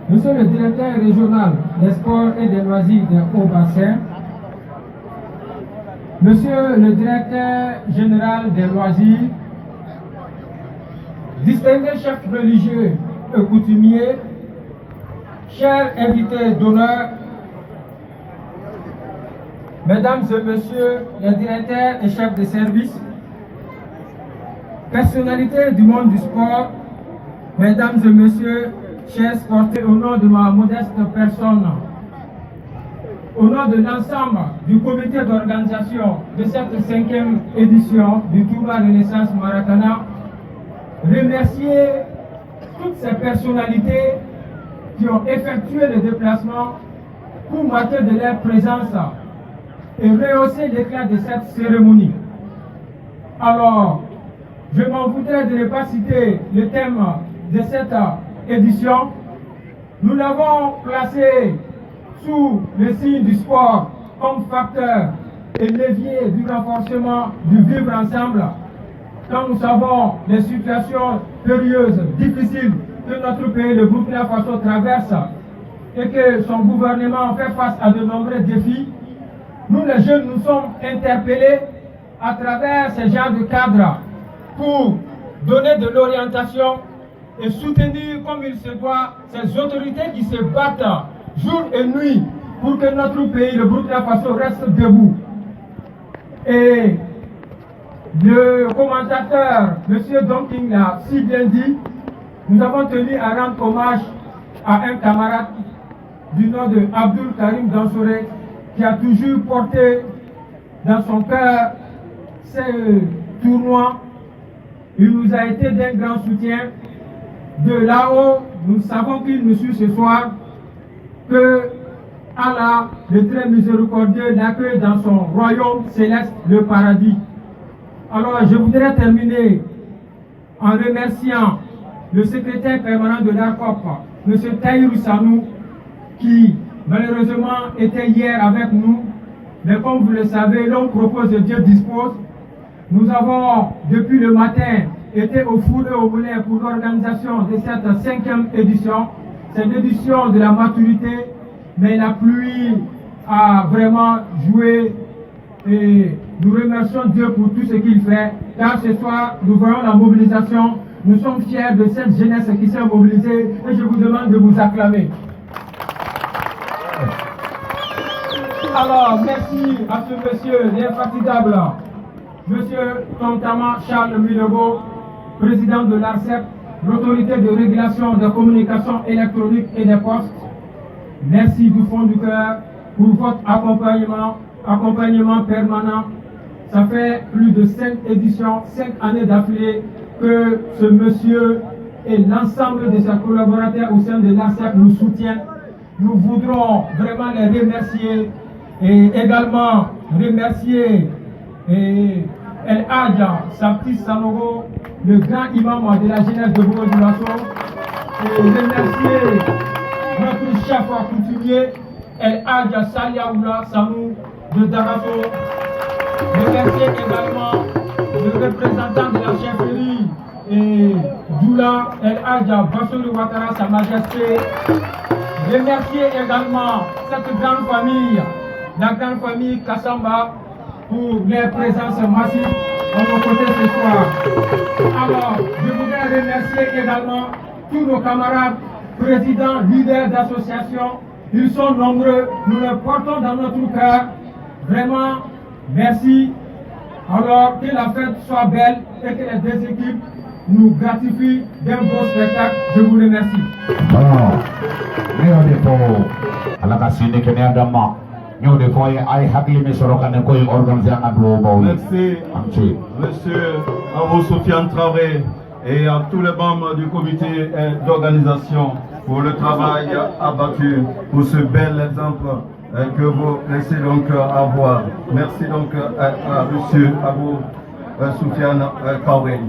Monsieur le directeur régional des sports et des loisirs des Hauts-Bassins, Monsieur le directeur général des loisirs, distingués chefs religieux et coutumiers, chers invités d'honneur, Mesdames et Messieurs les directeurs et chefs de service, personnalités du monde du sport, Mesdames et Messieurs, chers sportifs, au nom de ma modeste personne, au nom de l'ensemble du comité d'organisation de cette 5e édition du Tournoi Renaissance Maracana, remercier toutes ces personnalités qui ont effectué le déplacement pour marquer de leur présence et rehausser l'éclat de cette cérémonie. Alors, je m'en voudrais de ne pas citer le thème de cette édition. Nous l'avons placé sous le signe du sport comme facteur et levier du renforcement du vivre ensemble. Quand nous savons les situations périlleuses, difficiles que notre pays, le Burkina Faso, traverse et que son gouvernement fait face à de nombreux défis, nous les jeunes nous sommes interpellés à travers ces genres de cadres pour donner de l'orientation et soutenir comme il se doit ces autorités qui se battent jour et nuit pour que notre pays, le Burkina Faso, reste debout. Et le commentateur, M. Donking, l'a si bien dit, nous avons tenu à rendre hommage à un camarade du nom de Abdul Karim Dansoré, qui a toujours porté dans son cœur ces tournois. Il nous a été d'un grand soutien. De là-haut, nous savons qu'il nous suit ce soir, que Allah, le très miséricordieux, l'accueille dans son royaume céleste, le paradis. Alors, je voudrais terminer en remerciant le secrétaire permanent de l'ARCOP, M. Taïrou Sanou, qui malheureusement était hier avec nous, mais comme vous le savez, l'homme propose et Dieu dispose. Nous avons, depuis le matin, été au four et au moulin pour l'organisation de cette 5e édition. C'est l'édition de la maturité, mais la pluie a vraiment joué et nous remercions Dieu pour tout ce qu'il fait, car ce soir, nous voyons la mobilisation. Nous sommes fiers de cette jeunesse qui s'est mobilisée et je vous demande de vous acclamer. Alors, merci à ce monsieur, l'infatigable, monsieur Tontama Charles Milego, président de l'ARCEP, l'autorité de régulation des communications électroniques et des postes. Merci du fond du cœur pour votre accompagnement permanent. Ça fait plus de 5 éditions, 5 années d'affilée que ce monsieur et l'ensemble de ses collaborateurs au sein de l'ARCEP nous soutiennent. Nous voudrons vraiment les remercier et également remercier El Hadja Sapti Sanogo, le grand imam de la jeunesse de Bourg-du-Lasso, et remercier notre chef coutumier El Hadja Saliaoula Samou de Darasso. Remercier également le représentant de la chefferie et Djoula El Hadja Bassoli Ouattara, Sa Majesté. Remercier également cette grande famille, la grande famille Kassamba, pour leur présence massive à nos côtés ce soir. Alors, je voudrais remercier également tous nos camarades, présidents, leaders d'associations. Ils sont nombreux, nous les portons dans notre cœur. Vraiment, merci. Alors, que la fête soit belle et que les deux équipes nous gratifient d'un beau spectacle. Je vous remercie. Merci, monsieur Abou Soufiane Traoré et à tous les membres du comité d'organisation pour le travail abattu, pour ce bel exemple que vous laissez donc avoir. Merci donc à monsieur Abou Soufiane Traoré.